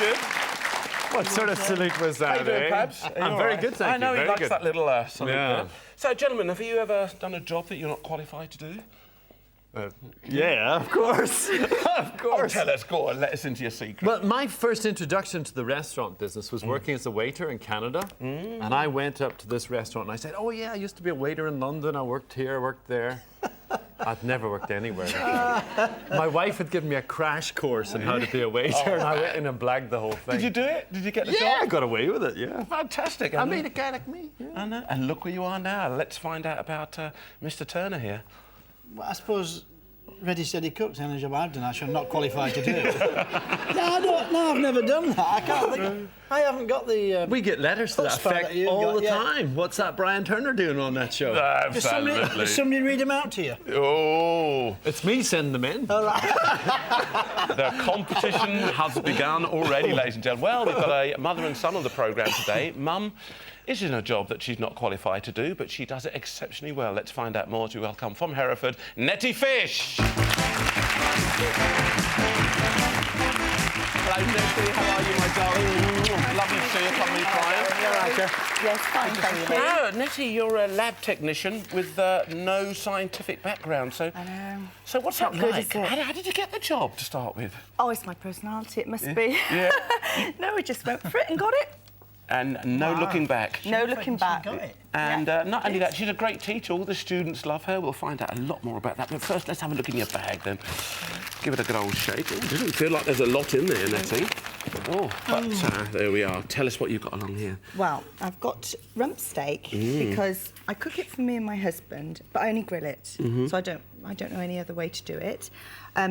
good. What sort of salute was that, How you doing, Pabs? I'm very good, thank you. I know he likes good. that little salute. Yeah. So, gentlemen, have you ever done a job that you're not qualified to do? Yeah, of course. Of course. Oh, tell us, go on, let us into your secret. Well, my first introduction to the restaurant business was working as a waiter in Canada. And I went up to this restaurant and I said, oh yeah, I used to be a waiter in London. I worked here, I worked there. I'd never worked anywhere. My wife had given me a crash course on how to be a waiter, and I went in and blagged the whole thing. Did you do it? Did you get the job? Yeah, I got away with it, yeah. Fantastic. I made a guy like me. Yeah. I know. And look where you are now. Let's find out about Mr. Turner here. Well, I suppose ready, steady, cook's the only job I've done, actually, I'm not qualified to do. No, I've never done that. I can't think. I haven't got the... we get letters to that effect all the time. What's that Brian Turner doing on that show? Absolutely. Does somebody read them out to you? Oh. It's me sending them in. All right. The competition has begun already, ladies and gentlemen. Well, we've got a mother and son on the programme today. Mum is in a job that she's not qualified to do, but she does it exceptionally well. Let's find out more as we welcome from Hereford, Nettie Fish. Hello, Nettie. How are you, my darling? Lovely to see you. Come with Brian. Yes, fine, thank you. Oh, Nettie, you're a lab technician with no scientific background, so... I know. So what's that Not good, like? is it? How did you get the job to start with? Oh, it's my personality, it must be. Yeah. No, I just went for it and got it. And no looking back. No looking back. Got it. And not only that, she's a great teacher. All the students love her. We'll find out a lot more about that. But first, let's have a look in your bag, then. Give it a good old shake. Oh, it doesn't feel like there's a lot in there, Nettie. Oh, but there we are. Tell us what you've got along here. Well, I've got rump steak because I cook it for me and my husband, but I only grill it. So I don't know any other way to do it.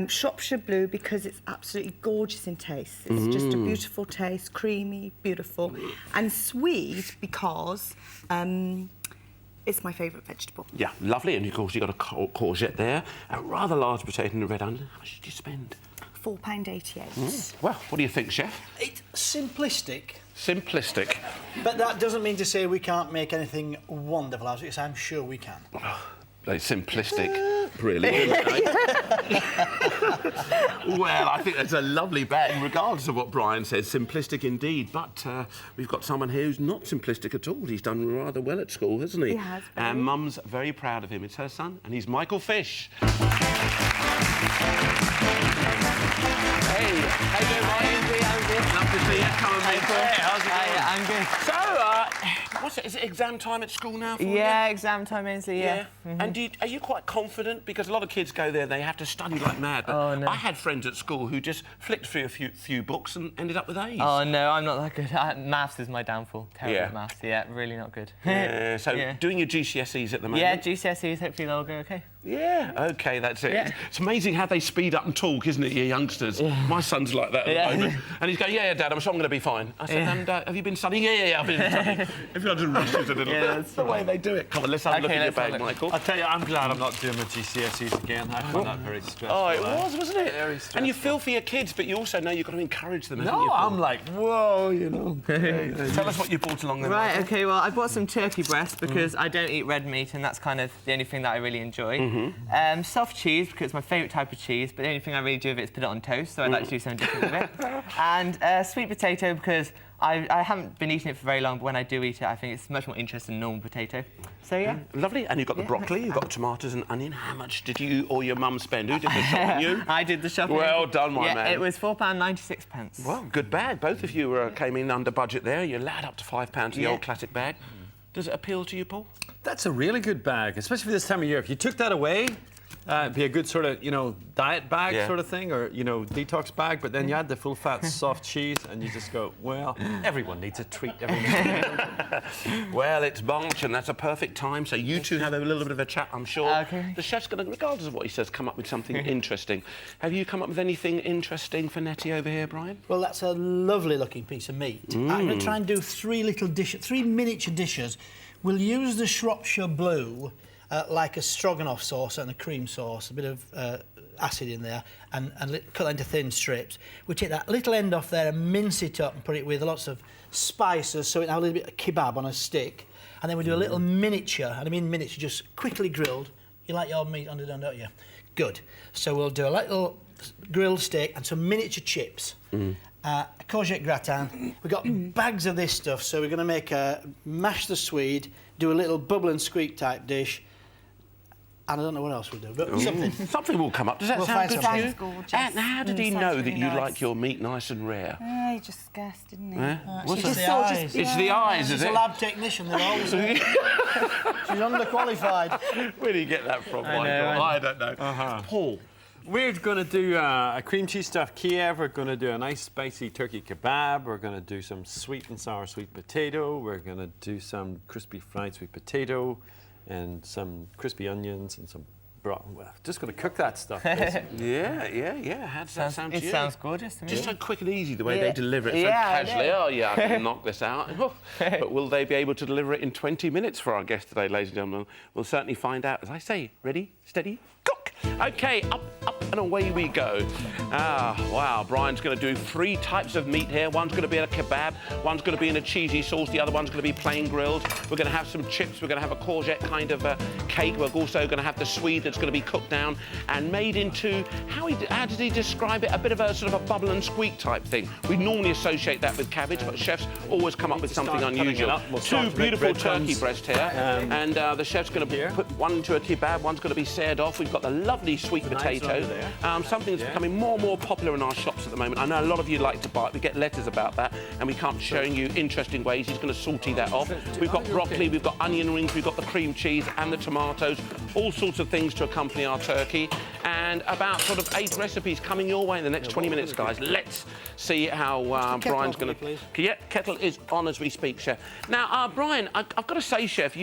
Shropshire Blue because it's absolutely gorgeous in taste. It's just a beautiful taste, creamy, beautiful, and sweet because it's my favourite vegetable. Yeah, lovely. And of course, you've got a courgette there, a rather large potato and a red onion. How much did you spend? £4.88. Well, what do you think, Chef? It's simplistic. Simplistic. But that doesn't mean to say we can't make anything wonderful out of it, because I'm sure we can. Very simplistic. Brilliant. Well, I think that's a lovely bag, regardless of what Brian says. Simplistic indeed. But we've got someone here who's not simplistic at all. He's done rather well at school, hasn't he? He has. And Mum's very proud of him. It's her son, and he's Michael Fish. Hey, how you doing, Ryan? I'm good. Love to see you. Come and meet us. How's it going? I'm good. So, what's it? Is it exam time at school now for you? Yeah, exam time, Ainsley, yeah. And are you quite confident? Because a lot of kids go there, they have to study like mad. But Oh, no. I had friends at school who just flicked through a few books and ended up with A's. Oh, no, I'm not that good. Maths is my downfall. Terrible Yeah. at maths. Yeah, really not good. So, Yeah. doing your GCSEs at the moment? Yeah, GCSEs, hopefully they'll go okay. Yeah, OK, that's it. Yeah. It's amazing how they speed up and talk, isn't it, you youngsters? My son's like that at the moment. And he's going, yeah, Dad, I'm sure I'm going to be fine. I said, and have you been studying? Yeah, I've been studying. Everyone rushes a little bit. That's the way they do it. Come on, let's have a look in your bag, Michael. I'll tell you, I'm glad I'm not doing my GCSEs again. I found that very stressful. Oh, it was, wasn't it? Very stressful. And you feel for your kids, but you also know you've got to encourage them, haven't No, you, Paul? I'm like, whoa, you know. Tell us what you brought along then. Right, Michael. OK, well, I bought some turkey breast because I don't eat red meat and that's kind of the only thing that I really enjoy. Soft cheese because it's my favourite type of cheese, but the only thing I really do with it is put it on toast, so I'd like to do something different with it. And sweet potato because I haven't been eating it for very long, but when I do eat it, I think it's much more interesting than normal potato. So, yeah. Lovely. And you've got the broccoli, you've got tomatoes and onion. How much did you or your mum spend? Who did the shopping? You? I did the shopping. Well done, my man. It was £4.96. Well, good bag. Both of you came in under budget there. You allowed up to £5 the old classic bag. Does it appeal to you, Paul? That's a really good bag, especially for this time of year. If you took that away, it'd be a good sort of, diet bag sort of thing, or, detox bag, but then you add the full-fat soft cheese and you just go, well, everyone needs a treat every now and then. Well, it's March and that's a perfect time, so you two have a little bit of a chat, I'm sure. Okay. The chef's going to, regardless of what he says, come up with something interesting. Have you come up with anything interesting for Nettie over here, Brian? Well, that's a lovely-looking piece of meat. I'm going to try and do three miniature dishes. We'll use the Shropshire Blue like a stroganoff sauce and a cream sauce, a bit of acid in there, and cut that into thin strips. We take that little end off there and mince it up and put it with lots of spices so it has a little bit of kebab on a stick. And then we do a little miniature, and I mean miniature, just quickly grilled. You like your meat underdone, don't you? Good. So we'll do a little grilled steak and some miniature chips. A courgette gratin. We've got bags of this stuff, so we're going to make mash the Swede, do a little bubble and squeak type dish. And I don't know what else we'll do, but something. Something will come up. Does that We'll sound find good for you? something. Gorgeous. And how did he Sounds know really that you nice. like your meat nice and rare? He just guessed, didn't he? What's It's that? the eyes. It's the eyes, is She's a it? lab technician. They're all the same. She's underqualified. Where do you get that from, Michael? know. I don't know. Paul. We're going to do a cream cheese stuffed Kiev. We're going to do a nice spicy turkey kebab. We're going to do some sweet and sour sweet potato. We're going to do some crispy fried sweet potato and some crispy onions and some broth. Well, just going to cook that stuff. basically. Yeah. How does that sound to It you? sounds gorgeous to me. Just so quick and easy, the way Yeah. they deliver it so Yeah, I casually. know. Oh, yeah, I can knock this out. But will they be able to deliver it in 20 minutes for our guest today, ladies and gentlemen? We'll certainly find out. As I say, ready, steady, cook. OK, up and away we go. Wow, Brian's going to do 3 types of meat here. One's going to be in a kebab, one's going to be in a cheesy sauce, the other one's going to be plain grilled. We're going to have some chips, we're going to have a courgette kind of cake. We're also going to have the Swede that's going to be cooked down and made into, how did he describe it? A bit of a sort of a bubble and squeak type thing. We normally associate that with cabbage, but chefs always come up with something start cutting it unusual. up. We'll start 2 to make beautiful breadcrumbs. turkey breasts here, and the chef's going to put one into a kebab, one's going to be seared off. We've got the lovely sweet potato, under there. something that's becoming more and more popular in our shops at the moment. I know a lot of you like to buy it. We get letters about that, and we can't showing you interesting ways. He's going to salty that off. We've got broccoli, we've got onion rings, we've got the cream cheese and the tomatoes, all sorts of things to accompany our turkey, and about sort of 8 recipes coming your way in the next 20 minutes, guys. Let's see how Brian's going to... Yeah, kettle is on as we speak, Chef. Now, Brian, I've got to say, Chef,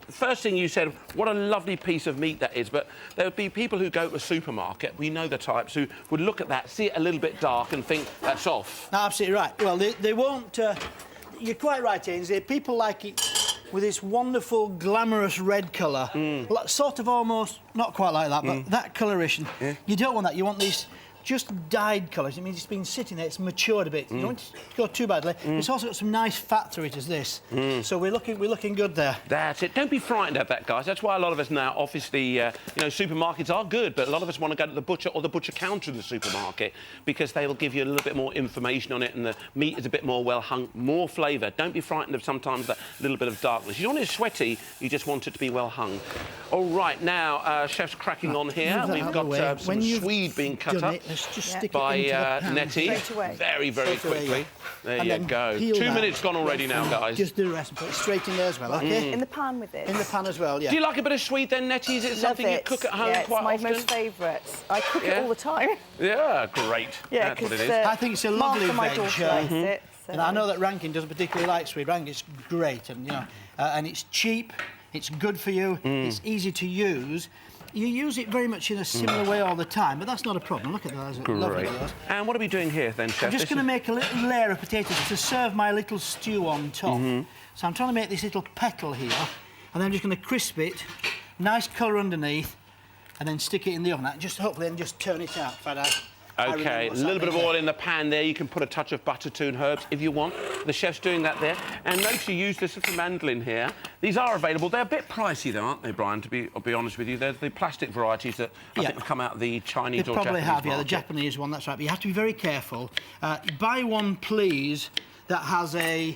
first thing you said, what a lovely piece of meat that is, but there would be people who go to a supermarket, we know the types, who would look at that, see it a little bit dark and think, that's off. No, absolutely right. Well, they won't... you're quite right, Ainsley. People like it with this wonderful, glamorous red colour. Sort of almost, not quite like that, but that coloration. You don't want that. You want these just dyed colours. It means it's been sitting there, it's matured a bit. You don't want it to go too badly. It's also got some nice fat through it as this. So we're looking good there. That's it. Don't be frightened of that, guys. That's why a lot of us now, obviously, supermarkets are good, but a lot of us want to go to the butcher or the butcher counter of the supermarket because they will give you a little bit more information on it and the meat is a bit more well hung, more flavour. Don't be frightened of sometimes that little bit of darkness. You don't want it sweaty, you just want it to be well hung. All right, now, Chef's cracking on here. Move that We've out of the way. got some When you've Swede being cut done up. it, let's just stick by it into the pan. Nettie. Straight away. Very, very Straight away, quickly. yeah. There And you then go. peel 2 that. minutes gone already now, guys. Just do the rest and put it straight in there as well, OK? In the pan with it. In the pan as well, yeah. Do you like a bit of Swede then, Nettie? Is it Love something you it. cook at home yeah, quite it's my often? most favourite. I cook Yeah? it all the time. Yeah, great. Yeah, That's what it because is. I think it's a lovely my veg, daughter likes it. So. And I know that Rankin doesn't particularly like Swede. Rankin's great, and and it's cheap, it's good for you, it's easy to use. You use it very much in a similar way all the time, but that's not a problem. Look at those, lovely Great. those. And what are we doing here then, Chef? I'm just This going to is- make a little layer of potatoes to serve my little stew on top. So I'm trying to make this little petal here, and then I'm just going to crisp it, nice colour underneath, and then stick it in the oven. Just hopefully, and just turn it out. OK, a little bit of oil in the pan there. You can put a touch of butter, too, and herbs if you want. The chef's doing that there. And notice you use this little mandolin here. These are available. They're a bit pricey, though, aren't they, Brian, I'll be honest with you. They're the plastic varieties that I think have come out of the Chinese They or probably Japanese have, yeah, the market. Japanese one, that's right. But you have to be very careful. Buy one, please, that has a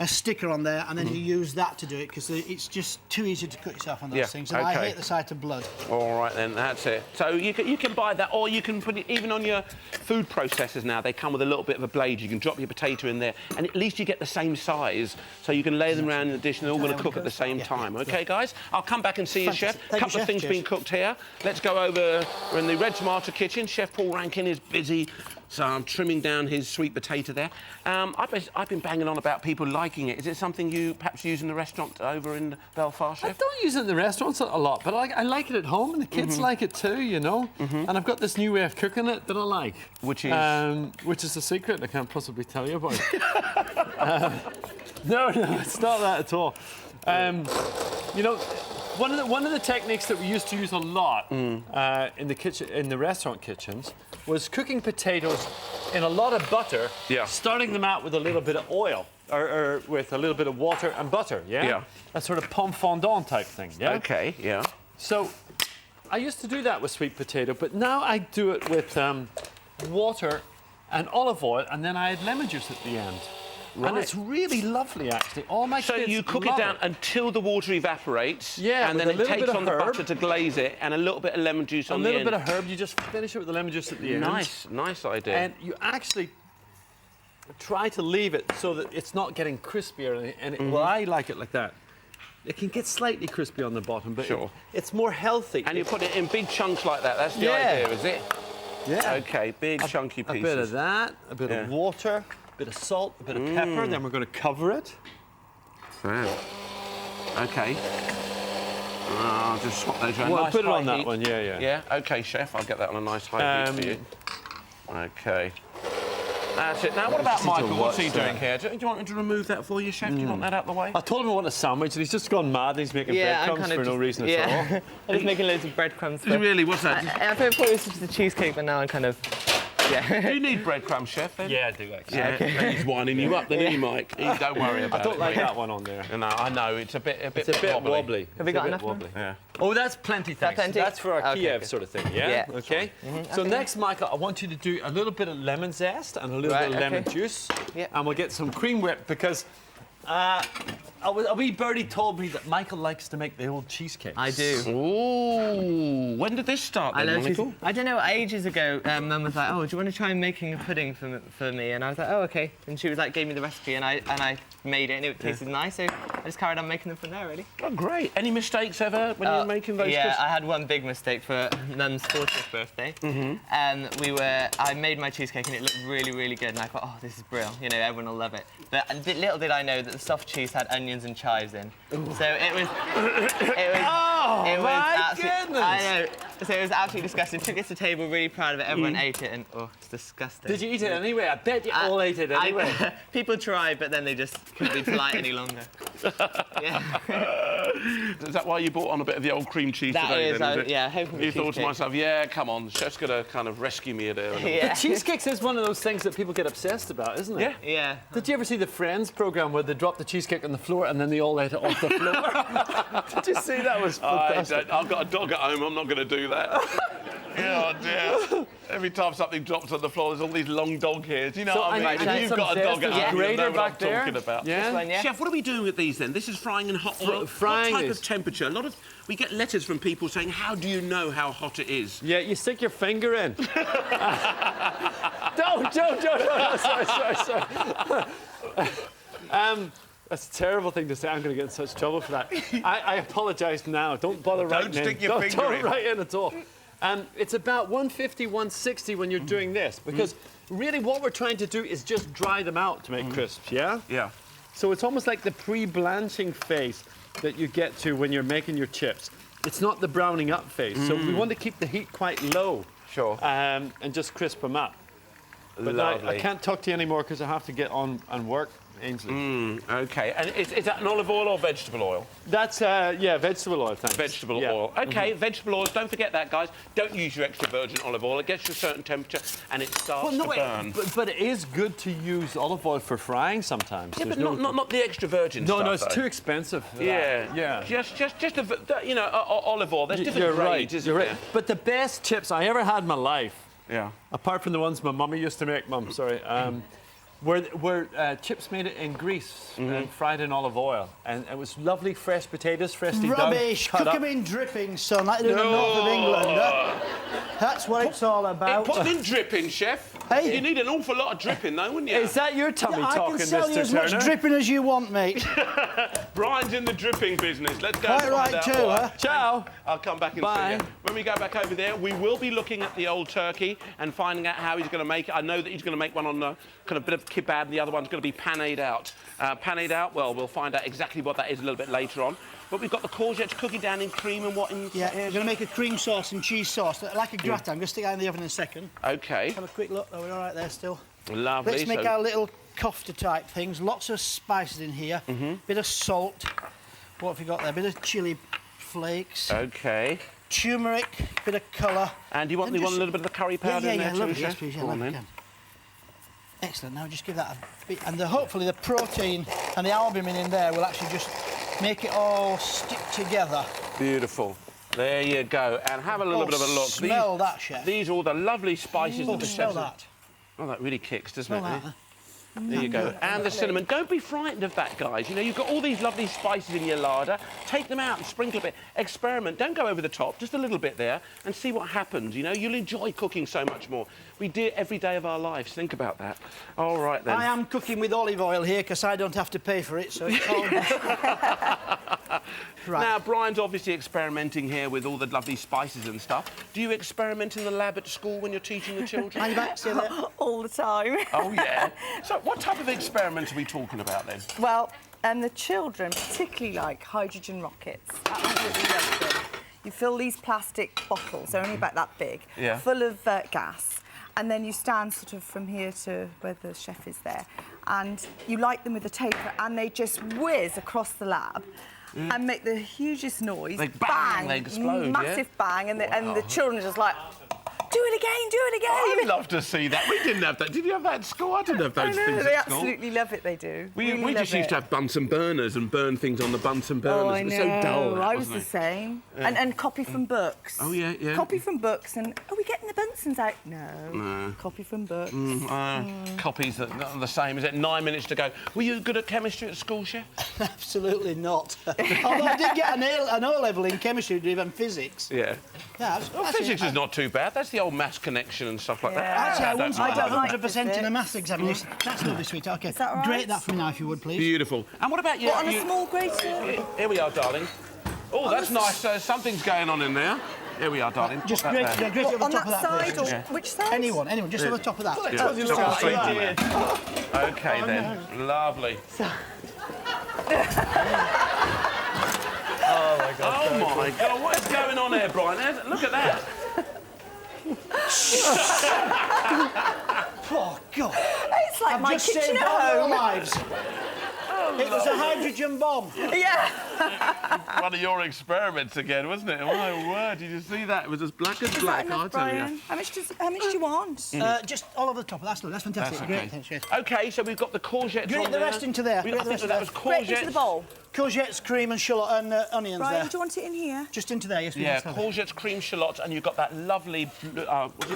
sticker on there, and then you use that to do it, because it's just too easy to cut yourself on those things. And I OK. hate the sight of blood. All right, then, that's it. So you can buy that, or you can put it even on your food processors now. They come with a little bit of a blade. You can drop your potato in there, and at least you get the same size, so you can lay them around in the dish, and they're all going to cook at the same time. OK, guys? I'll come back and see you, Chef. Fantastic. Thank Couple you, of Chef. things Cheers. being cooked here. Let's go over. We're in the red tomato kitchen. Chef Paul Rankin is busy. So I'm trimming down his sweet potato there. I've been banging on about people liking it. Is it something you perhaps use in the restaurant over in Belfast, I Chef? don't use it in the restaurants a lot, but I like it at home, and the kids like it too, And I've got this new way of cooking it that I like. Which is? Which is a secret I can't possibly tell you about. No, it's not that at all. One of the techniques that we used to use a lot in the kitchen, in the restaurant kitchens, was cooking potatoes in a lot of butter, starting them out with a little bit of oil, or with a little bit of water and butter, Yeah. That sort of pomme fondant type thing, yeah? OK, yeah. So I used to do that with sweet potato, but now I do it with water and olive oil, and then I add lemon juice at the end. Right. And it's really lovely, actually. All my So kids you cook it love down until the water evaporates, Yeah, and with then a it little takes bit of on the herb. butter to glaze it, and a little bit of lemon juice A on the little end. bit of herb, you just finish it with the lemon juice at the end. Nice idea. And you actually try to leave it so that it's not getting crispy or anything. And well, I like it like that. It can get slightly crispy on the bottom, but Sure. it's more healthy. And you put it in big chunks like that. That's the Yeah. idea, is it? yeah. Okay, big chunky A pieces. bit of that, a bit Yeah. of water, a bit of salt, a bit of pepper. Then we're going to cover it. Fab. Okay. I'll just swap those around. Well, Nice put it high on that heat. one, yeah. Yeah, okay, chef. I'll get that on a nice high heat for you. Okay. That's it. Now, what about Just need to Michael? What's he watch doing that. here? Do you want me to remove that for you, chef? Do you want that out the way? I told him I want a sandwich, and he's just gone mad. And he's making breadcrumbs for no reason at all. I'm just making loads of breadcrumbs. For, Really? What's that? I thought it was just the cheesecake, but now I'm kind of, yeah. Do you need breadcrumbs, chef? Then? Yeah, I do actually. Yeah. He's winding you up, then he, Mike. Don't worry about I don't it. like mate. that one on there. No, I know. It's a bit It's a bit wobbly. Have we It's got a bit enough now? wobbly. Yeah. Oh, that's plenty, thanks. plenty? That's for our Okay, Kiev good. sort of thing, yeah? Yeah. Okay. So next, Michael, I want you to do a little bit of lemon zest and a little Right, bit of lemon okay. juice. Yeah. And we'll get some cream whip because a wee birdie told me that Michael likes to make the old cheesecakes. I do. Ooh. When did this start, I then, love Michael? cheese. I don't know, ages ago, Mum was like, oh, do you want to try making a pudding for me? And I was like, oh, okay. And she was like, gave me the recipe, and I made it, and it tasted nice, so I just carried on making them from there, really. Oh, great. Any mistakes ever when you were making those? Yeah, I had one big mistake for Mum's 40th birthday. I made my cheesecake, and it looked really, really good, and I thought, oh, this is brilliant. You know, everyone will love it. But little did I know that the soft cheese had onions and chives in. So it was my absolute- goodness. I know. So it was absolutely disgusting. Took it to the table, really proud of it. Everyone ate it, and oh, it's disgusting. Did you eat it anyway? I bet you all ate it anyway. People tried, but then they just couldn't be polite any longer. Yeah. Is that why you brought on a bit of the old cream cheese That today? is, then, is it? yeah, hoping for You thought to cheesecake. myself, yeah, come on, chef's gonna kind of rescue me there. Yeah. Cheesecakes is one of those things that people get obsessed about, isn't it? Yeah. Yeah. Did you ever see the Friends program where they dropped the cheesecake on the floor and then they all ate it off the floor? Did you see that? Was fantastic. I've got a dog at home, I'm not going to do that. Oh, dear. Every time something drops on the floor, there's all these long dog hairs. You know So what I mean? I If need you've some got a dog zest. at There's a home, you grater know what I'm back there. talking about. Yeah. One, yeah. Chef, what are we doing with these then? This is frying in hot oil. frying what type these. of temperature? We get letters from people saying, how do you know how hot it is? Yeah, you stick your finger in. Don't. Sorry. That's a terrible thing to say. I'm going to get in such trouble for that. I apologise now. Don't bother writing in. stick your finger don't in. write in at all. It's about 150, 160 when you're doing this because really what we're trying to do is just dry them out to make crisps, yeah? Yeah. So it's almost like the pre-blanching phase that you get to when you're making your chips. It's not the browning up phase. So we want to keep the heat quite low. Sure. And just crisp them up. But now, Lovely. I can't talk to you anymore because I have to get on and work, Ainsley. Okay, and is that an olive oil or vegetable oil? That's, vegetable oil, thanks. Vegetable Yeah. oil. Okay, vegetable oils, don't forget that, guys. Don't use your extra virgin olive oil. It gets to a certain temperature and it starts to burn. But it is good to use olive oil for frying sometimes. Yeah, There's but not the extra virgin No, stuff, no, it's though. too expensive for Yeah, that. Yeah. Just olive oil. There's different You're grades, right, isn't you're right. there? But the best chips I ever had in my life, Yeah. apart from the ones my mummy used to make, were chips made in Greece and fried in olive oil. And it was lovely fresh potatoes, freshly done. Rubbish. cut Cook up. them in drippings, son, like they do in the north of England. That's what it's all about. Put them in dripping, chef. Hey. You need an awful lot of dripping, though, wouldn't you? Is that your tummy I talking, can sell you Mr. as Turner? much dripping as you want, mate. Brian's in the dripping business. Let's go. Quite and right find out too, why. huh? Ciao. I'll come back and Bye. see you. When we go back over there, we will be looking at the old turkey and finding out how he's going to make it. I know that he's going to make one on the kind of bit of kebab, and the other one's going to be paneed out. Paneed out, well, we'll find out exactly what that is a little bit later on. But we've got the courgettes cooking down in cream and what in... Yeah, we're going to make a cream sauce and cheese sauce, like a gratin. I'm going to stick that in the oven in a second. OK. Have a quick look. Are we all right there still? Lovely. Let's make our little kofta type things. Lots of spices in here. Bit of salt. What have you got there? Bit of chili flakes. OK. Turmeric. Bit of colour. And you want a little bit of the curry powder in there too, lovely. chef? Yes, please. Yeah, Go on lovely. then. Excellent. Now just give that a bit, and hopefully the protein and the albumin in there will actually just make it all stick together. Beautiful. There you go. And have a little bit of a look. Smell that, chef. These are all the lovely spices that the Smell chefs... that. Oh, that really kicks, doesn't Smell it? that. There you go. And the cinnamon. Don't be frightened of that, guys. You know, you've got all these lovely spices in your larder. Take them out and sprinkle a bit. Experiment. Don't go over the top. Just a little bit there and see what happens. You know, you'll enjoy cooking so much more. We do it every day of our lives. Think about that. All right, then. I am cooking with olive oil here because I don't have to pay for it, so it's all Right. Now, Brian's obviously experimenting here with all the lovely spices and stuff. Do you experiment in the lab at school when you're teaching the children? Are you back? See you there? All the time. Oh, yeah. So what type of experiments are we talking about, then? Well, the children particularly like hydrogen rockets. Absolutely love them. You fill these plastic bottles, they're only about that big, Yeah. full of gas, and then you stand sort of from here to where the chef is there, and you light them with a taper, and they just whiz across the lab. And make the hugest noise. They bang, they explode, massive bang, and the children are just like, do it again, do it again. I'd love to see that. We didn't have that. Did you have that at school? I didn't have those I know, things they at school. absolutely love it, they do. We Really just love used to it. have Bunsen burners and burn things on the Bunsen burners. Oh, I It was know. so dull, that, I was wasn't the it? same. And copy from books. Oh, yeah, yeah. Copy from books and, are we getting the Bunsens out? No. Copy from books. Copies that are the same. Is it 9 minutes to go? Were you good at chemistry at school, Chef? Absolutely not. Although I did get an O-level in chemistry, even physics. Yeah. Yeah, Well, physics is not too bad. That's the old maths connection and stuff like that. Actually, I don't once mind got that. 100% in a maths examination. That's lovely, sweet. OK, that all right? grate that for me now, if you would, please. Beautiful. And what about you? What, on a small grater? Here we are, darling. Oh, that's nice. Something's going on in there. Here we are, darling. Just Put grate, that there. grate it over On the top that of that, side, please. or which side? Anyone, just over the top of that. Yeah, Top of just the go top. straight down there. OK, then. Lovely. Oh my god. Oh, my God. What is going on here, Brian? Look at that. Oh, God. It's like my Just kitchen saved at all your home. lives. It was a hydrogen bomb. Yeah. One of your experiments again, wasn't it? Oh, my word. Did you see that? It was as black as Is that black, I enough, tell you. Brian? How much do you want? Just all over the top. That's fantastic. That's Great, okay. thanks, yes. OK, so we've got the courgettes Grate on the there. rest into there. I Grate the think rest that was Right into the courgettes. bowl. Courgettes, cream and shallot and onions Brian, there. do you want it in here? Just into there, yes, please. Yeah, Yes, courgettes, cream shallots, and you've got that lovely, was it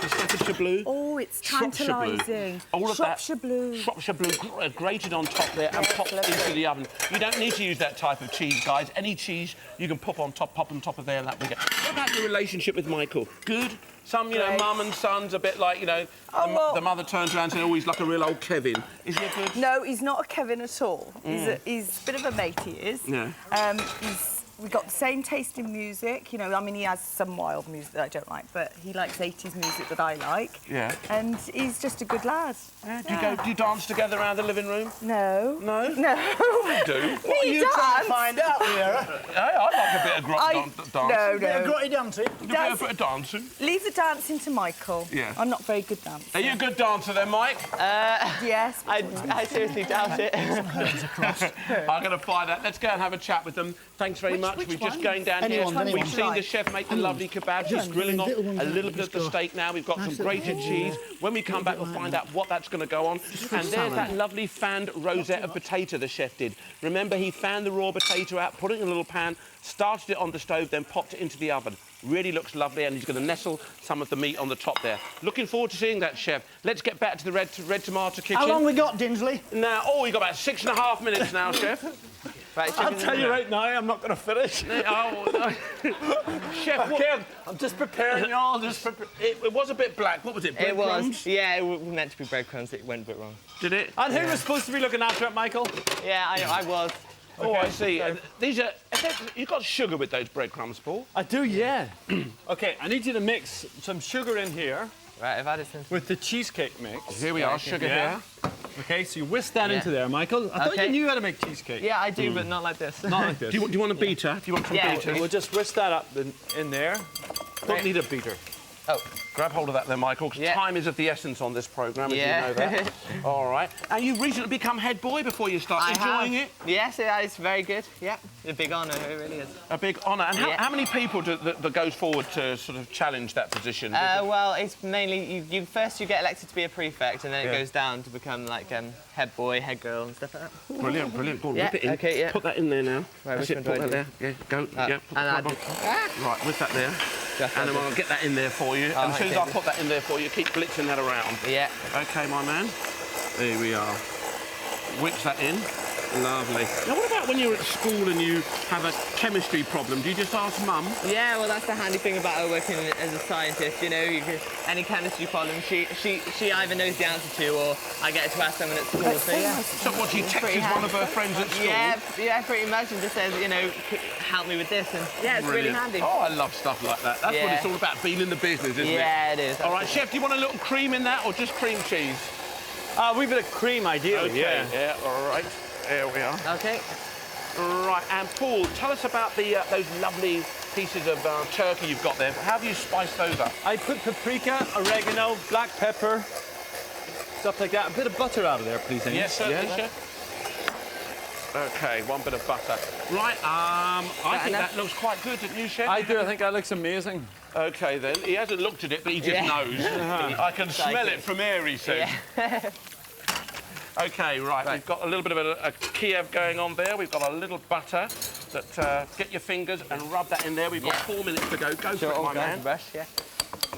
the Staffordshire blue? Oh, it's Shropshire blue. tantalising. All of Shropshire that blue. Shropshire blue grated on top there and Yes, popped lovely. into the oven. You don't need to use that type of cheese, guys. Any cheese you can pop on top of there, and that we get. What about your relationship with Michael? Good? Some, you know, Great. mum and son's a bit like, you know, the mother turns around and says, oh, he's like a real old Kevin. Is he a good? No, he's not a Kevin at all. He's a bit of a mate, he is. Yeah. We've got the same taste in music. You know, I mean, he has some wild music that I don't like, but he likes 80s music that I like. Yeah. And he's just a good lad. Yeah. Do you dance together around the living room? No. No? No. I do. What are you trying to find out, Vera? Hey, I like a bit of dance. No, Bit of no. grotty dancing. A bit of dancing. Leave the dancing to Michael. Yeah. I'm not very good dancer. Are you a good dancer then, Mike? Yes. I seriously doubt it. I'm going to find out. Let's go and have a chat with them. Thanks very much. which We're just one? going down Anyone, here. anyone. We've seen the chef make the lovely kebabs. He's grilling on little ones a like little that, bit of just the go. steak now. We've got some grated cheese. When we come back, we'll find out what that's going to go on. And there's that lovely fanned rosette of potato the chef did. Remember, he fanned the raw potato out, put it in a little pan, started it on the stove, then popped it into the oven. Really looks lovely, and he's going to nestle some of the meat on the top there. Looking forward to seeing that, chef. Let's get back to the red tomato kitchen. How long we got, Dinsley? Now, we've got about 6.5 minutes now, chef. Right, I'll tell you right now, I'm not going to finish. Chef, what, Again, I'm just preparing you all. it was a bit black. What was it? It Breadcrumbs? was. Yeah, it was meant to be breadcrumbs. It went a bit wrong. Did it? And who was supposed to be looking after it, Michael? Yeah, I was. Oh, I see. These are. You've got sugar with those breadcrumbs, Paul. I do, yeah. OK, I need you to mix some sugar in here Right, I've added some. with the cheesecake mix. Here we are, sugar Yeah. here. OK, so you whisk that Yeah. into there, Michael. I thought Okay. you knew how to make cheesecake. Yeah, I do, but not like this. Not like this. Do you want a beater? If you want some Yeah. beater. We'll just whisk that up in there. Don't need a beater. Oh. Grab hold of that there, Michael, because Yeah. time is of the essence on this programme, as Yeah. you know that. All right. And you've recently become head boy before you start. Enjoying it? Yes, it's very good. Yeah, a big honour, it really is. A big honour. And Yeah. how many people that goes forward to sort of challenge that position? Well, it's mainly, you first you get elected to be a prefect, and then it Yeah. goes down to become like head boy, head girl, and stuff like that. Brilliant, brilliant. Go on, Yeah, whip it in. okay, yeah. Put that in there now. Right, That's which it, one put do I that there. Yeah, go. Yeah, put and that on. Right, with that there. And then I'll get that in there for you. And as soon as I put that in there for you, keep blitzing that around. Yeah. OK, my man. There we are. Whip that in. Lovely. Now, what about when you're at school and you have a chemistry problem? Do you just ask Mum? Yeah, well, that's the handy thing about working as a scientist. You know, any chemistry problem, she either knows the answer to, or I get to ask someone at school. So yeah. So what, she texts pretty one of her friends at school? Yeah, pretty much, and just says, you know, help me with this, and yeah, it's Brilliant. really handy. Oh, I love stuff like that. That's what Yeah. it's all about, being in the business, isn't it? Yeah, it is. All right, Chef, do you want a little cream in that or just cream cheese? We've got a cream, ideally. Okay, yeah, all right. There we are. Okay. Right, and Paul, tell us about those lovely pieces of turkey you've got there. How have you spiced those up? I put paprika, oregano, black pepper, stuff like that. A bit of butter out of there, please, Amy. Yes, certainly, Chef. OK, one bit of butter. Right, I think that looks quite good, don't you, Chef? I do. I think that looks amazing. OK, then. He hasn't looked at it, but he just knows. I can smell it from here, he says. Yeah. OK, right, we've got a little bit of a Kiev going on there. We've got a little butter that, get your fingers and rub that in there. We've got 4 minutes to go. Go for it, my man. Brush, yeah.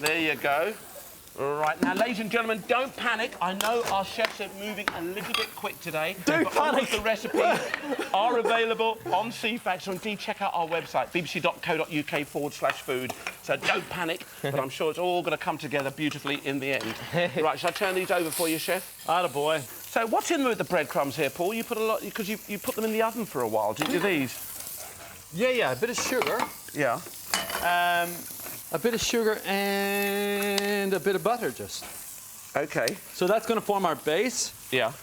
There you go. Right, now, ladies and gentlemen, don't panic. I know our chefs are moving a little bit quick today. Don't but all panic. of the recipes are available on CFAX, so indeed check out our website, bbc.co.uk/food. So don't panic, but I'm sure it's all going to come together beautifully in the end. Right, shall I turn these over for you, Chef? Attaboy. So what's in with the breadcrumbs here, Paul? You put a lot, because you put them in the oven for a while, didn't you, these? Yeah, a bit of sugar. Yeah. A bit of sugar and a bit of butter, just. OK. So that's going to form our base. Yeah.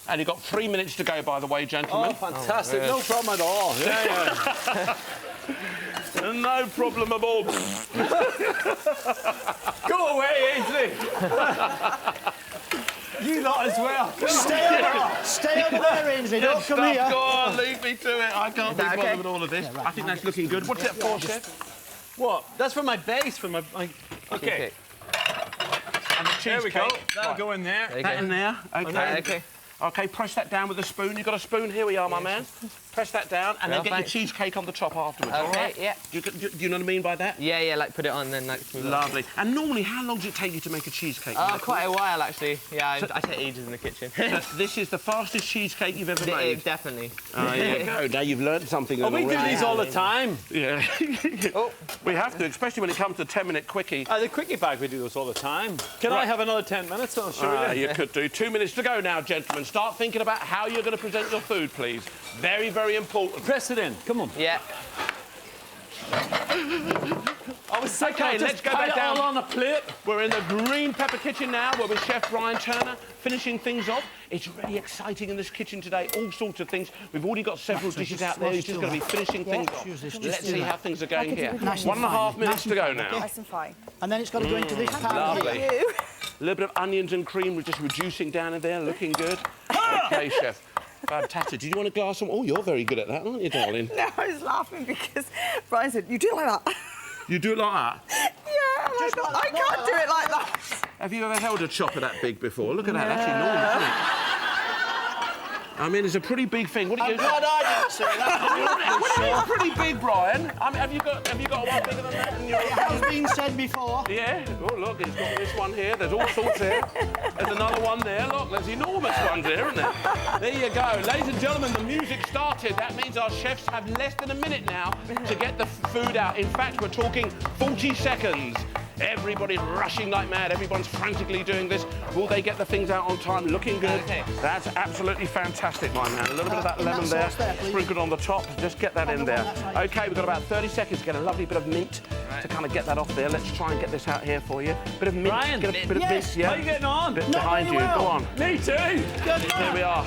And you've got 3 minutes to go, by the way, gentlemen. Oh, fantastic. No problem at all. Yeah. No problem at all. Go away, Ainsley. You lot as well. Stay over there, Ainsley. Don't come here. Go on, leave me to it. I can't be that bothered okay? with all of this. I think that's looking good. What's it for, Chef? What? That's for my base, for my... Okay. And the There we go. cheesecake. That'll go in there. There you That go. in there. Okay. Okay. OK, press that down with a spoon. You got a spoon? Here we are, my man. Press that down and then Well, get your thanks. cheesecake on the top afterwards, all Okay, right? yeah. Do you know what I mean by that? Yeah, like put it on, then like... move on. Lovely. And normally, how long does it take you to make a cheesecake? Oh, Michael? quite a while, actually. Yeah, I take ages in the kitchen. So this is the fastest cheesecake you've ever made? Definitely. Oh, there you go. Now you've learned something. Oh, we do already. these all the time. Yeah. Oh. We have to, especially when it comes to 10-minute quickie. The quickie bag, we do this all the time. Can I have another 10 minutes? I'll show you. You could do. 2 minutes to go now, gentlemen. Start thinking about how you're going to present your food, please. Very, very important. Press it in. Come on. Yeah. I was thinking, Okay, I'll just let's go pile back it all down. on a plate. We're in the green pepper kitchen now. We're with Chef Brian Turner, finishing things off. It's really exciting in this kitchen today. All sorts of things. We've already got several dishes out there. He's just going to be finishing things off. Let's see how things are going here. Nice and 1.5 fine. minutes to go Nice and now. Nice and fine. And then it's got to go into this pan. Lovely. here. You. A little bit of onions and cream. We're just reducing down in there. Looking good. OK, Chef. Fantastic. Did you want a glass of... Oh, you're very good at that, aren't you, darling? No, I was laughing because Brian said, you do it like that. You do it like that? Yeah, and I thought, I can't do it like that. Have you ever held a chopper that big before? Look at that. That's enormous, isn't it? I mean, it's a pretty big thing. What do you... God, I didn't say that. What do you mean pretty big, Brian? I mean, have you got one bigger than that? It has been said before. Yeah. Oh, look, he's got this one here. There's all sorts here. There's another one there. Look, there's enormous ones here, isn't there? There you go. Ladies and gentlemen, the music started. That means our chefs have less than a minute now to get the food out. In fact, we're talking 40 seconds. Everybody's rushing like mad. Everyone's frantically doing this. Will they get the things out on time? Looking good. Okay. That's absolutely fantastic, my man. A little bit of that lemon there, sauce there, please. sprinkled on the top. Just get that in there. OK, we've got about 30 seconds to get a lovely bit of mint to kind of get that off there. Let's try and get this out here for you. Bit of mint. Brian, get a bit of yes. mint. Yeah. How are you getting on? Bit Not behind very you. well. Go on. Me too. Here we are.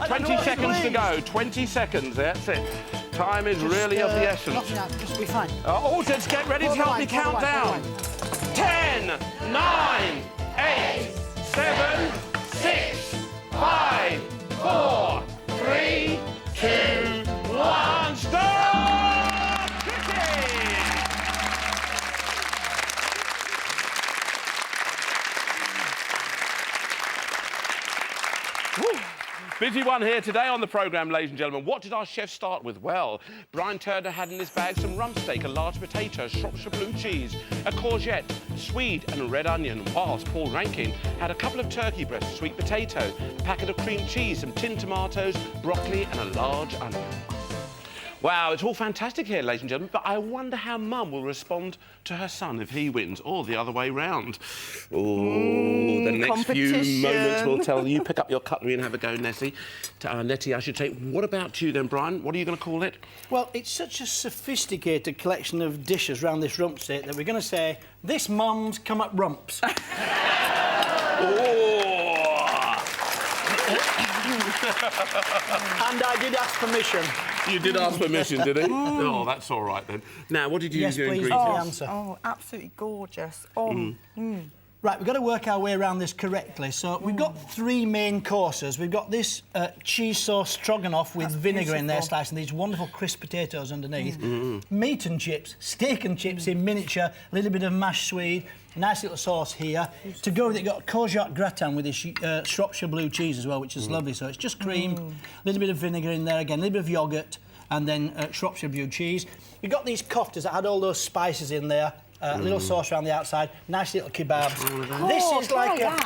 20 seconds to go. 20 seconds. That's it. Time is really of the essence. Just be fine. Oh, just get ready to help me count down. 10, 9, 8, 7, 6, 5, 4, 3, 2, 1. Stop! Cooking! Woo. Busy one here today on the programme, ladies and gentlemen. What did our chef start with? Well, Brian Turner had in his bag some rump steak, a large potato, Shropshire blue cheese, a courgette, swede and red onion, whilst Paul Rankin had a couple of turkey breasts, sweet potato, a packet of cream cheese, some tinned tomatoes, broccoli and a large onion. Wow, it's all fantastic here, ladies and gentlemen, but I wonder how Mum will respond to her son if he wins, or the other way round. Oh, the next few moments will tell you. Pick up your cutlery and have a go, Nettie. Nettie, I should say. What about you then, Brian? What are you going to call it? Well, it's such a sophisticated collection of dishes around this rump steak that we're going to say, this Mum's come up rumps. And I did ask permission. You did ask permission, did he? Oh, that's all right then. Now, what did you use your ingredients? Oh, absolutely gorgeous. Right, we've got to work our way around this correctly. So we've got three main courses. We've got this cheese sauce stroganoff with vinegar in there, sliced, and these wonderful crisp potatoes underneath. Meat and chips, steak and chips in miniature, a little bit of mashed swede, nice little sauce here. To go with it, you've got Courgette Gratin with this Shropshire blue cheese as well, which is lovely. So it's just cream, a little bit of vinegar in there again, a little bit of yoghurt, and then Shropshire blue cheese. We've got these koftas that had all those spices in there. A little sauce around the outside, nice little kebabs. This is like a...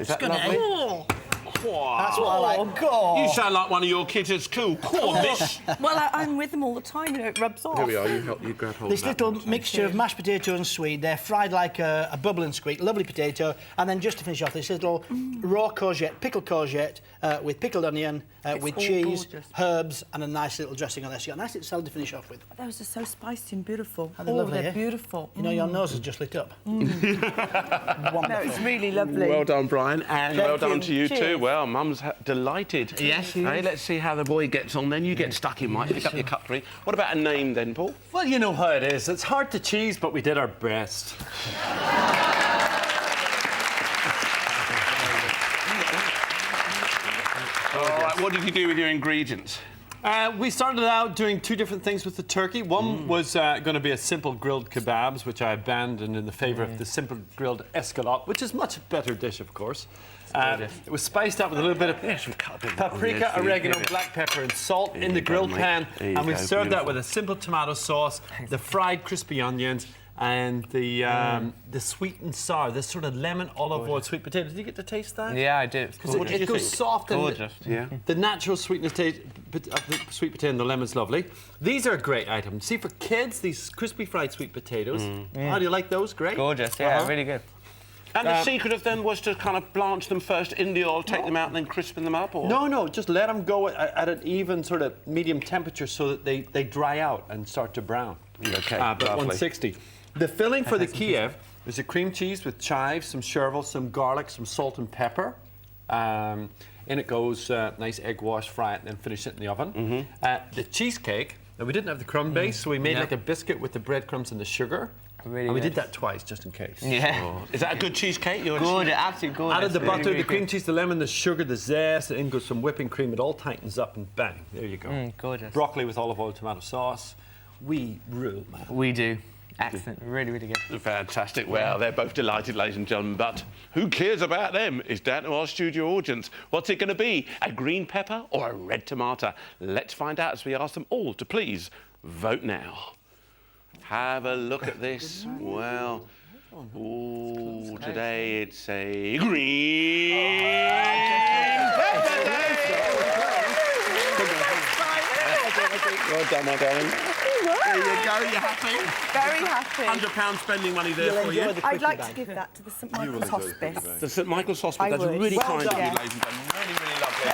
Is that lovely? That's what I like. You sound like one of your kids at school. Miss. Well, I'm with them all the time, you know, it rubs off. Here we are, you grab hold This of that little one. mixture of mashed potato and swede, they're fried like a bubble and squeak, lovely potato, and then just to finish off, this little raw courgette, pickled courgette, with pickled onion, with cheese, herbs, and a nice little dressing on there. So you've got a nice little salad to finish off with. Those are so spicy and beautiful. They're lovely, they're beautiful. You know, your nose has just lit up. No, it's really lovely. Well done, Brian, and well done to you too. Cheers. Well, Mum's delighted. Yes, she Hey, is. let's see how the boy gets on then. You get stuck in, Mike. Pick up your cutlery. What about a name then, Paul? Well, you know how it is. It's hard to choose, but we did our best. All right, what did you do with your ingredients? We started out doing two different things with the turkey. One was going to be a simple grilled kebabs, which I abandoned in the favour of the simple grilled escalope, which is a much better dish, of course. It was spiced up with a little bit of paprika, oregano, black pepper and salt in the grilled pan, and we served that with a simple tomato sauce, the fried crispy onions, and the sweet and sour, this sort of lemon olive oil sweet potato. Did you get to taste that? Yeah, I did. Because it goes soft and Gorgeous. Yeah. the natural sweetness of the sweet potato and the lemon's lovely. These are a great item. See, for kids, these crispy fried sweet potatoes. How do you like those? Great. Gorgeous, yeah, really good. And the secret of them was to kind of blanch them first in the oil, take them out, and then crispen them up, or? No, just let them go at an even sort of medium temperature so that they dry out and start to brown. Okay, But lovely. 160. The filling for the Kiev is a cream cheese with chives, some chervil, some garlic, some salt and pepper. In it goes nice egg wash, fry it, and then finish it in the oven. The cheesecake, now we didn't have the crumb base, so we made like a biscuit with the breadcrumbs and the sugar. Really and we good. did that twice, just in case. Yeah. Is that a good cheesecake? Gorgeous, absolutely gorgeous. Added the Really, butter, really the cream good. cheese, the lemon, the sugar, the zest, and in goes some whipping cream. It all tightens up and bang, there you go. Gorgeous. Broccoli with olive oil, tomato sauce. We rule, man. We do. Excellent. Really, really good. Fantastic. Well, they're both delighted, ladies and gentlemen, but who cares about them? It's down to our studio audience. What's it going to be? A green pepper or a red tomato? Let's find out as we ask them all to please vote now. Have a look at this. Well, ooh, today it's a green pepper day. Well done, my darling. There you go. You happy? Very happy. £100 spending money there for you. I'd like to give that to the St Michael's Hospice. The St Michael's Hospital. I That's would. really Well kind of done. you, ladies and gentlemen. Really, really lovely.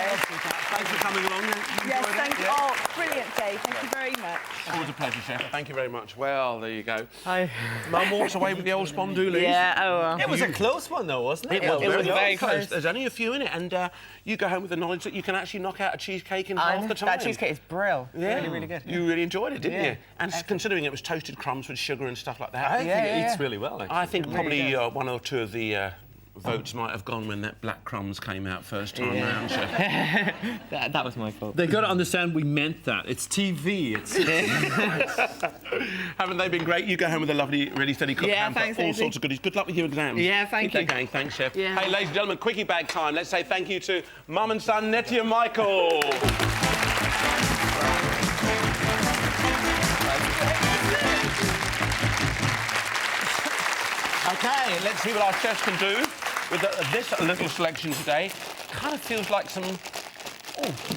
thanks for coming along. Yes, thank you. Oh, brilliant day. Thank you very much. Always a pleasure, Chef. Thank you very much. Well, there you go. Hi. Mum walks away with the old spondoolies. Yeah, oh well. It was a close one, though, wasn't it? It was very, very close. close. There's only a few in it, and you go home with the knowledge that you can actually knock out a cheesecake in half the time. That cheesecake is brilliant. Yeah. Really, really good. You really enjoyed it, didn't Yeah. you? And considering it was toasted crumbs with sugar and stuff like that. I think Yeah, it yeah, eats yeah. really well, actually. I think probably one or two of the votes might have gone when that black crumbs came out first time round, Chef. That was my fault. They've got to understand we meant that. It's TV. It's Haven't they been great? You go home with a lovely, really steady cooked Yeah, hamper, thanks, all Daisy. sorts of goodies. Good luck with your exams. Yeah, thank Keep you. that going. Thanks, Chef. Yeah. Hey, ladies and gentlemen, quickie bag time. Let's say thank you to Mum and son, Nettie and Michael. Okay, let's see what our chefs can do with this little selection today. Kind of feels like some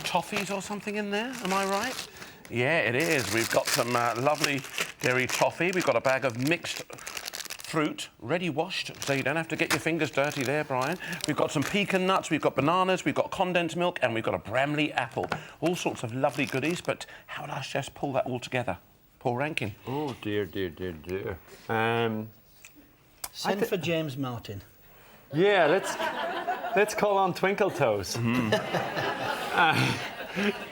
toffees or something in there. Am I right? Yeah, it is. We've got some lovely dairy toffee. We've got a bag of mixed fruit, ready washed, so you don't have to get your fingers dirty there, Brian. We've got some pecan nuts, we've got bananas, we've got condensed milk, and we've got a Bramley apple. All sorts of lovely goodies, but how would our chefs pull that all together? Paul Rankin. Oh, dear, dear, dear, dear. Send for James Martin. Yeah, let's call on Twinkle Toes.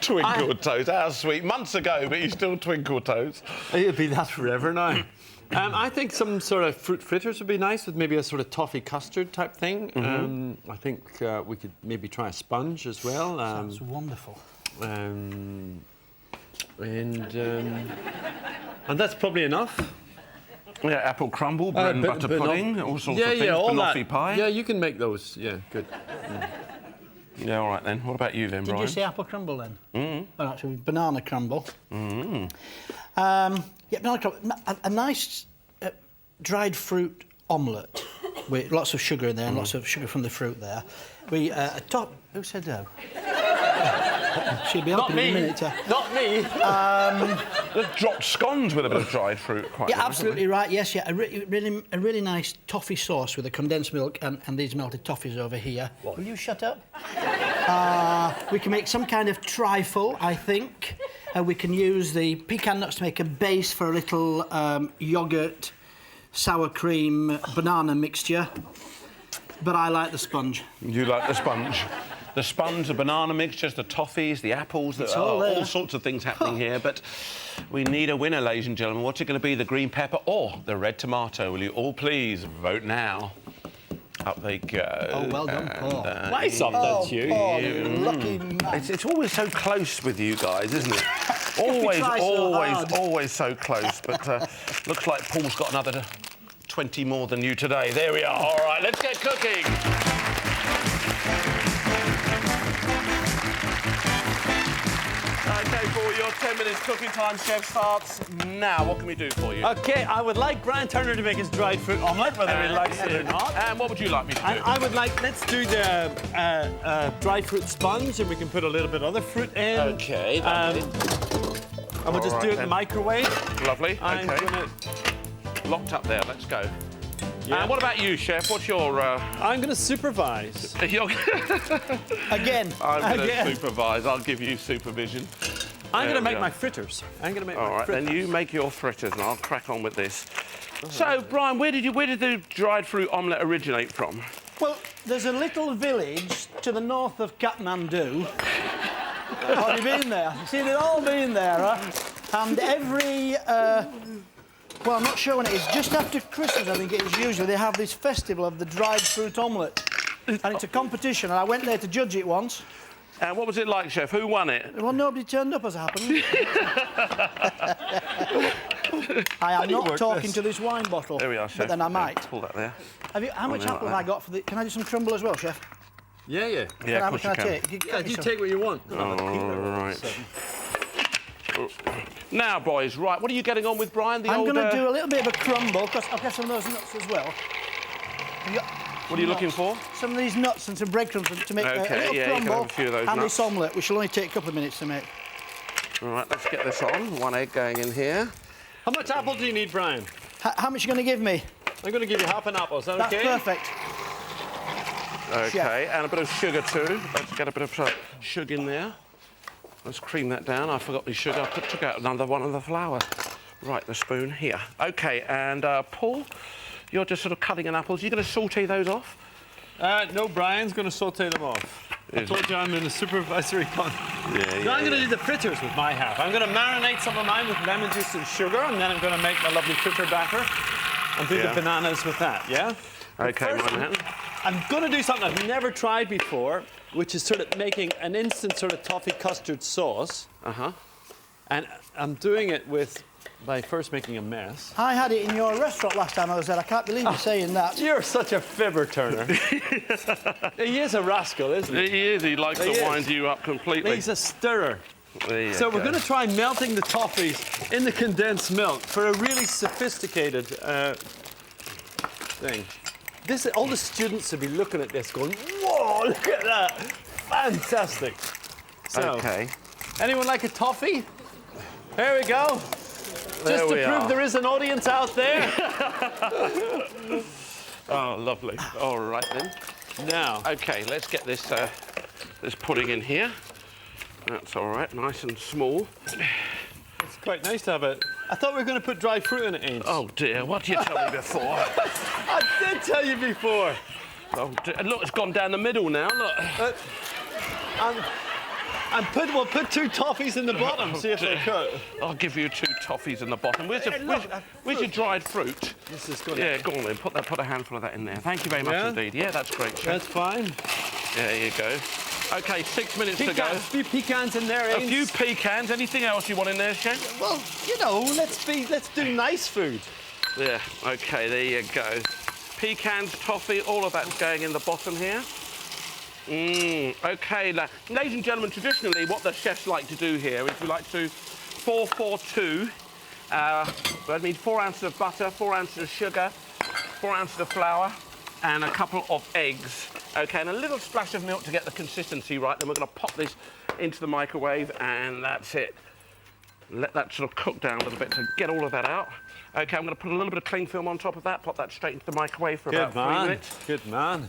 Twinkle toes, how sweet. Months ago, but you still twinkle toes. It'll be that forever now. I think some sort of fruit fritters would be nice with maybe a sort of toffee custard type thing. I think we could maybe try a sponge as well. Sounds wonderful. And that's probably enough. Yeah, apple crumble, bread and butter pudding, all sorts of things, all banoffee that. pie. Yeah, you can make those. Yeah, good. Yeah, all right then. What about you then, Did Brian? you say apple crumble then? Well, actually, banana crumble. Yeah, banana crumble. A nice dried fruit omelette with lots of sugar in there and lots of sugar from the fruit there. We a top. Who said no? She'll be up in a minute. Not me. They've dropped scones with a bit of dried fruit. Quite Yeah, nice, absolutely right. Yes, yeah, a really nice toffee sauce with a condensed milk and these melted toffees over here. Will you shut up? We can make some kind of trifle, I think. We can use the pecan nuts to make a base for a little yoghurt, sour cream, banana mixture. But I like the sponge. You like the sponge? The sponge, the banana mixtures, the toffees, the apples, all sorts of things happening here. But we need a winner, ladies and gentlemen. What's it going to be, the green pepper or the red tomato? Will you all please vote now? Up they go. Oh, well done, Paul. Nice up, that's you. Paul, you lucky man. It's always so close with you guys, isn't it? try so hard. always so close. But looks like Paul's got another 20 more than you today. There we are. All right, let's get cooking. OK, Paul, your 10 minutes cooking time, chef, starts now. What can we do for you? Okay, I would like Brian Turner to make his dried fruit omelette, whether he likes it or not. And what would you like me to do? And I would like, let's do the dried fruit sponge, and we can put a little bit of other fruit in. OK, lovely. And we'll just do it in the microwave. Lovely, I'm OK. gonna, Locked up there, let's go. Yeah. And what about you, chef? What's your... I'm going to supervise. your... Again. I'm going to Again. supervise. I'll give you supervision. I'm going There to we make are. my fritters. I'm going to make All my right, fritters. then you make your fritters and I'll crack on with this. So, Brian, where did the dried fruit omelette originate from? Well, there's a little village to the north of Kathmandu. Have you been there? See, they've all been there, huh? And every... well, I'm not sure when it is. Just after Christmas, I think it is usually, they have this festival of the dried fruit omelette. And it's a competition, and I went there to judge it once. And what was it like, chef? Who won it? Well, nobody turned up, as it happened. I am not talking to this wine bottle. There we are, chef. But then I might. Pull that there. How much apple have I got for the... Can I do some crumble as well, chef? Yeah, yeah. Yeah, How of much course can you I can. take? Yeah, you take what you want. All right. Now, boys, right, what are you getting on with, Brian? I'm going to do a little bit of a crumble, because I've got some of those nuts as well. What are you looking for? Some of these nuts and some breadcrumbs to make a Okay, little yeah, you can crumble have a few of those and nuts. this omelette, which will only take a couple of minutes to make. All right, let's get this on. One egg going in here. How much apple do you need, Brian? How much are you going to give me? I'm going to give you half an apple. Is that That's okay? perfect. Okay, and a bit of sugar too. Let's get a bit of sugar in there. Let's cream that down. I forgot the sugar. I took out another one of the flour. Right, the spoon here. Okay, and Paul, you're just sort of cutting an apples. You're going to saute those off? No, Brian's going to saute them off. I told you I'm in a supervisory con. Yeah, So I'm going to do the fritters with my half. I'm going to marinate some of mine with lemon juice and sugar, and then I'm going to make my lovely fritter batter and do the bananas with that, yeah? Okay, my man. I'm going to do something I've never tried before, which is sort of making an instant sort of toffee custard sauce. Uh-huh. And I'm doing it by first making a mess. I had it in your restaurant last time I was there. I can't believe you're saying that. You're such a fibber, Turner. He is a rascal, isn't he? He is. He likes to wind you up completely. He's a stirrer. There you So go. we're going to try melting the toffees in the condensed milk for a really sophisticated thing. All the students will be looking at this going, whoa, look at that. Fantastic. So, Okay. anyone like a toffee? There we go. There Just to we prove are. there is an audience out there. Oh, lovely. All right, then. Now, Okay, let's get this pudding in here. That's all right, nice and small. it's quite nice to have it. I thought we were going to put dry fruit in it, Ains. Oh, dear, what did you tell me before? I did tell you before. Oh, dear. Look, it's gone down the middle now, look. We'll put 2 toffees in the bottom, see if they cut. I'll give you 2 toffees in the bottom. Where's your dried fruit? This is good. Yeah, go on then. Put a handful of that in there. Thank you very much Yeah? indeed. Yeah, that's great, Chef. That's fine. There you go. Okay, 6 minutes to go. A few pecans in there, A Ains. few pecans. Anything else you want in there, Chef? Well, you know, let's do nice food. Yeah, okay, there you go. Pecans, toffee, all of that's going in the bottom here. Okay, ladies and gentlemen, traditionally what the chefs like to do here is we like to 4-4-2. That means 4 ounces of butter, 4 ounces of sugar, 4 ounces of flour, and a couple of eggs. Okay, and a little splash of milk to get the consistency right. Then we're going to pop this into the microwave, and that's it. Let that sort of cook down a little bit to get all of that out. Okay, I'm going to put a little bit of cling film on top of that, pop that straight into the microwave for about 3 minutes. Good man.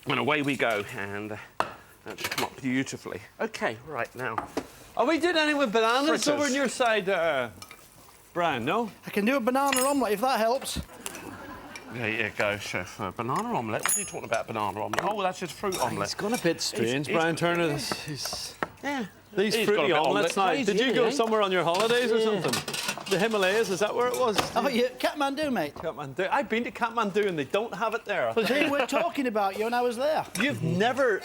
And away we go, and that should come up beautifully. Okay, right now. Are we doing anything with bananas Fritters. over on your side, Brian, no? I can do a banana omelette if that helps. There you go, Chef. Banana omelette? What are you talking about, banana omelette? Oh, that's just fruit omelette. It's gone a bit strange, Brian Turner. Yeah. These He's got a fruity bit omelettes now. omelette Did you crazy, go eh? somewhere on your holidays or something? The Himalayas, is that where it was? Oh, yeah, Kathmandu, mate. Kathmandu. I've been to Kathmandu and they don't have it there. See, we're talking about you and I was there. You've never...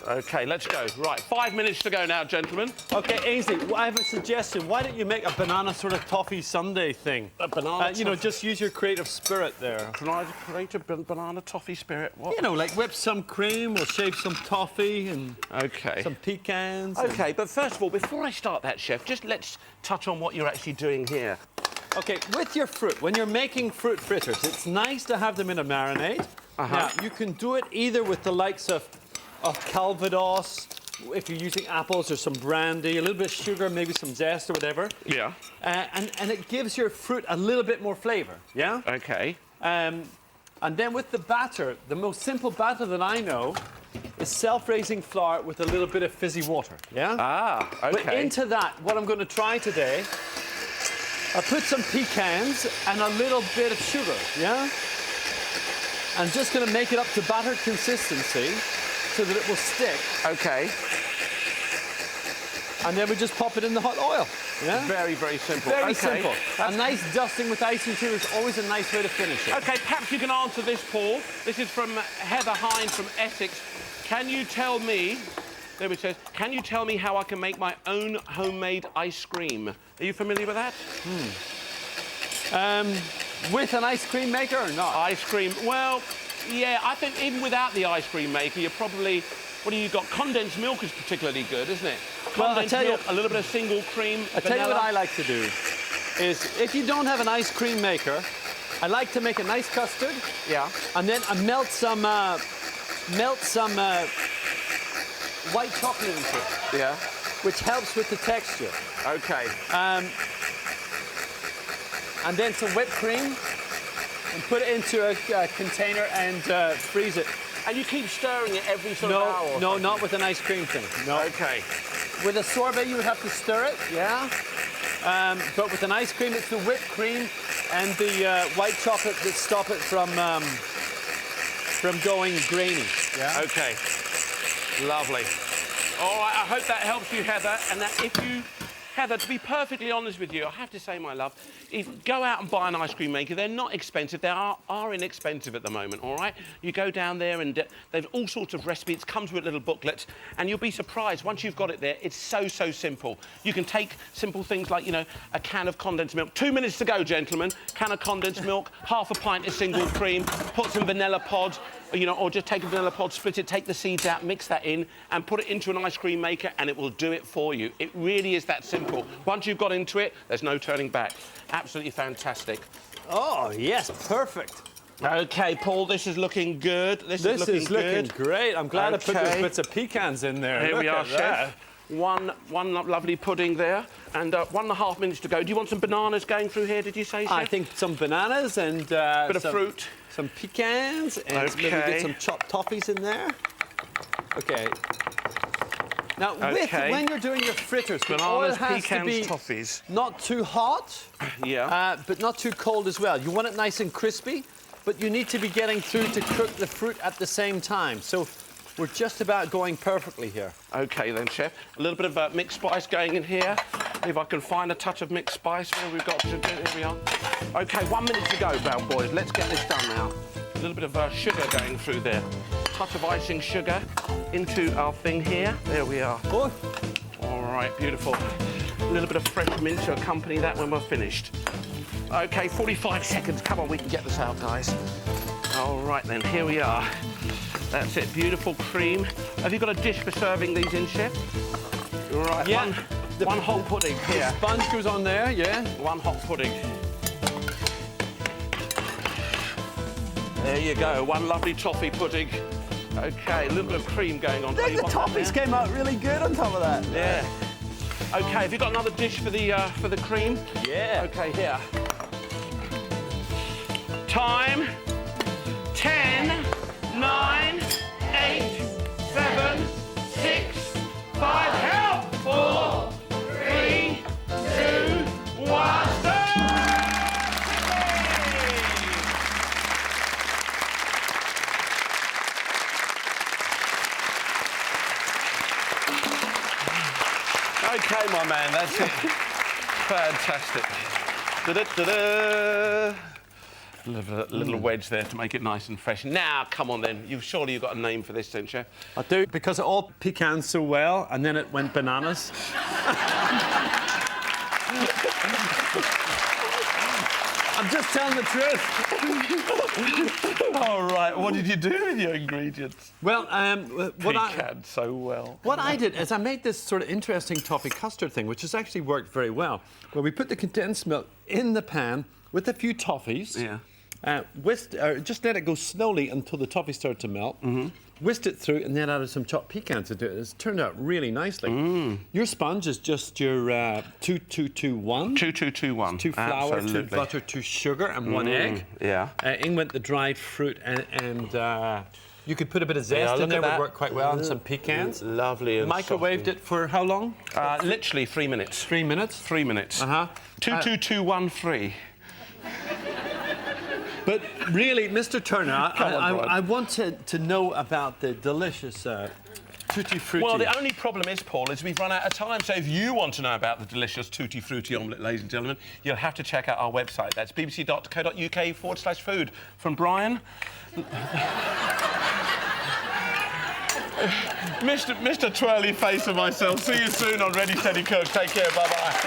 Okay, let's go. Right, 5 minutes to go now, gentlemen. Okay, Ainsley, I have a suggestion. Why don't you make a banana sort of toffee sundae thing? A banana You know, just use your creative spirit there. Can I create a banana toffee spirit? What? You know, like whip some cream, we'll shave some toffee and Okay. some pecans. Okay, but first of all, before I start that, Chef, just let's touch on what you're actually doing here. Okay, with your fruit, when you're making fruit fritters, it's nice to have them in a marinade. Now, you can do it either with the likes of Calvados, if you're using apples or some brandy, a little bit of sugar, maybe some zest or whatever. Yeah. And it gives your fruit a little bit more flavour, yeah? Okay. And then with the batter, the most simple batter that I know is self-raising flour with a little bit of fizzy water, yeah? Ah, okay. But into that, what I'm going to try today, I'll put some pecans and a little bit of sugar, yeah? I'm just going to make it up to batter consistency so that it will stick. Okay. And then we just pop it in the hot oil, yeah? Very, very simple. Very Okay. simple. A nice dusting with icing too is always a nice way to finish it. Okay, perhaps you can answer this, Paul. This is from Heather Hines from Essex. Can you tell me, there it says, can you tell me how I can make my own homemade ice cream? Are you familiar with that? With an ice cream maker or not? Ice cream, well, yeah, I think even without the ice cream maker, you're probably, what do you got? Condensed milk is particularly good, isn't it? Well, I Condensed tell you- milk, a little bit of single cream, I tell you what vanilla. I like to do is if you don't have an ice cream maker, I like to make a nice custard Yeah. and then I melt some white chocolate into it, Yeah. which helps with the texture. Okay. And then some whipped cream and put it into a container and freeze it And you keep stirring it every sort of hour? No, not with an ice cream thing. No. Okay. With a sorbet, you would have to stir it. Yeah? But with an ice cream, it's the whipped cream and the white chocolate that stop it from going grainy. Yeah. Okay. Lovely. All right, I hope that helps you, Heather. And that if you... Heather, to be perfectly honest with you, I have to say, my love, go out and buy an ice cream maker. They're not expensive. They are inexpensive at the moment, all right? You go down there and they've all sorts of recipes. It comes with little booklets, and you'll be surprised. Once you've got it there, it's so simple. You can take simple things like, you know, a can of condensed milk. 2 minutes to go, gentlemen. Can of condensed milk, half a pint of single cream, put some vanilla pods, you know, or just take a vanilla pod, split it, take the seeds out, mix that in, and put it into an ice cream maker, and it will do it for you. It really is that simple. Once you've got into it, there's no turning back. Absolutely fantastic. Oh, yes, perfect. OK, Paul, this is looking good. This is looking great. I'm glad I put those Okay. bits of pecans in there. Here Look we are, at Chef. that. One lovely pudding there, and 1.5 minutes to go. Do you want some bananas going through here, did you say, Chef? I think some bananas and Bit of fruit. Some pecans and maybe Okay. get some chopped toffees in there. Okay. Now, Okay. when you're doing your fritters, the oil Bananas, has pecans, to be toffees. not too hot, Yeah. but not too cold as well. You want it nice and crispy, but you need to be getting through to cook the fruit at the same time. So we're just about going perfectly here. OK then, Chef. A little bit of mixed spice going in here. If I can find a touch of mixed spice where we've got to do. Here we are. OK, 1 minute to go, brown boys. Let's get this done now. A little bit of sugar going through there. Touch of icing sugar into our thing here. There we are. Oh, All right, beautiful. A little bit of fresh mint to accompany that when we're finished. OK, 45 seconds. Come on, we can get this out, guys. All right, then, here we are. That's it, beautiful cream. Have you got a dish for serving these in, Chef? Right, Yeah. one hot pudding here. sponge goes on there, yeah. One hot pudding. There you go, one lovely toffee pudding. OK, a little bit of cream going on. The toffees came out really good on top of that. Yeah. OK, have you got another dish for the cream? Yeah. OK, here. Time. 10, 9, 8, 7, 6, 5. Help! 4, 3, 2, 1. OK, my man, that's it. Fantastic. Da-da-da-da. Little wedge there to make it nice and fresh. Now, come on then. Surely you've got a name for this, don't you? I do, because it all pecans so well, and then it went bananas. I'm just telling the truth. All right, what did you do with your ingredients? Well, Pecan so well. what I did is I made this sort of interesting toffee custard thing, which has actually worked very well. Where we put the condensed milk in the pan with a few toffees. Yeah. Just let it go slowly until the toffee started to melt. Whisked it through and then added some chopped pecans into it. It's turned out really nicely. Your sponge is just your 2-2-2-1. 2-2-2-1. 2 flour, Absolutely. 2 butter, 2 sugar, and 1 egg. Yeah. In went the dried fruit, and you could put a bit of Yeah, zest look in there, at would that. work quite well, and some pecans. Lovely and Microwaved it for how long? literally 3 minutes. 3 minutes. 3 minutes. 2-2-2-1-3. But really, Mr. Turner, Come on, Brian. I want to know about the delicious tutti frutti. Well, the only problem is, Paul, is we've run out of time. So if you want to know about the delicious tutti frutti omelette, ladies and gentlemen, you'll have to check out our website. That's bbc.co.uk/food. From Brian. Mr. Twirly Face and myself. See you soon on Ready, Steady, Cook. Take care. Bye-bye.